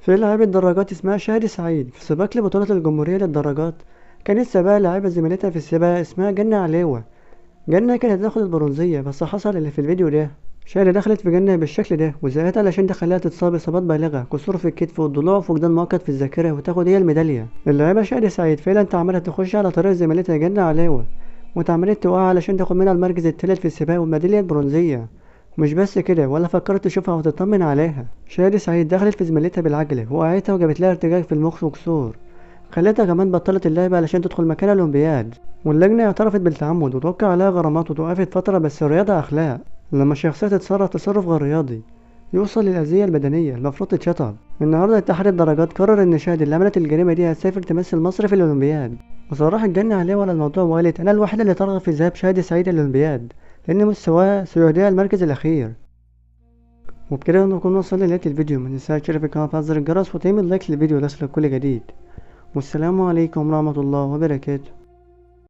في لاعيبة دراجات اسمها شادي سعيد في سباق لبطولة الجمهورية للدراجات. كانت سباق لاعيبة زميلتها في السباق اسمها جنة عليوة. جنة كانت هتاخد البرونزية بس حصل اللي في الفيديو ده. شادي دخلت في جنة بالشكل ده وزقتها علشان تخليها تتصاب إصابات بالغة، كسور في الكتف والضلوع وفقدان مؤقت في الذاكرة، وتاخد هي الميدالية. اللاعبة شادي سعيد فعلا اتعمدت تخش على طريق زميلتها جنة عليوة، واتعمدت توقع علشان تاخد منها المركز التالت في السباق والميدالية البرونزية. مش بس كده، ولا فكرت تشوفها وتطمن عليها. شادي سعيد دخلت في زميلتها بالعجلة وقعتها وجابت لها ارتجاج في المخ وكسور، خلتها كمان بطلت اللعبة علشان تدخل مكان الأولمبياد. واللجنة اعترفت بالتعمد وتوقع عليها غرامات وتوقفت فترة، بس الرياضة أخلاق. لما الشخصية تتصرف تصرف غير رياضي يوصل للأذية البدنية المفروض تتشطب. النهاردة اتحاد الدرجات قرر إن شادي اللي عملت الجريمة دي هتسافر تمثل مصر في الأولمبياد. وصراحة اتجنى عليه على الموضوع وقالت أنا الوحيدة اللي ترغب في ذهاب شادي سعيد الأولمبياد، لأن مستواه سيهديها المركز الأخير. وبكده نكون وصلنا لنهاية الفيديو. متنساش تشترك في القناة وتفعل زر الجرس وتعمل لايك للفيديو ليصلك كل جديد. والسلام عليكم ورحمة الله وبركاته.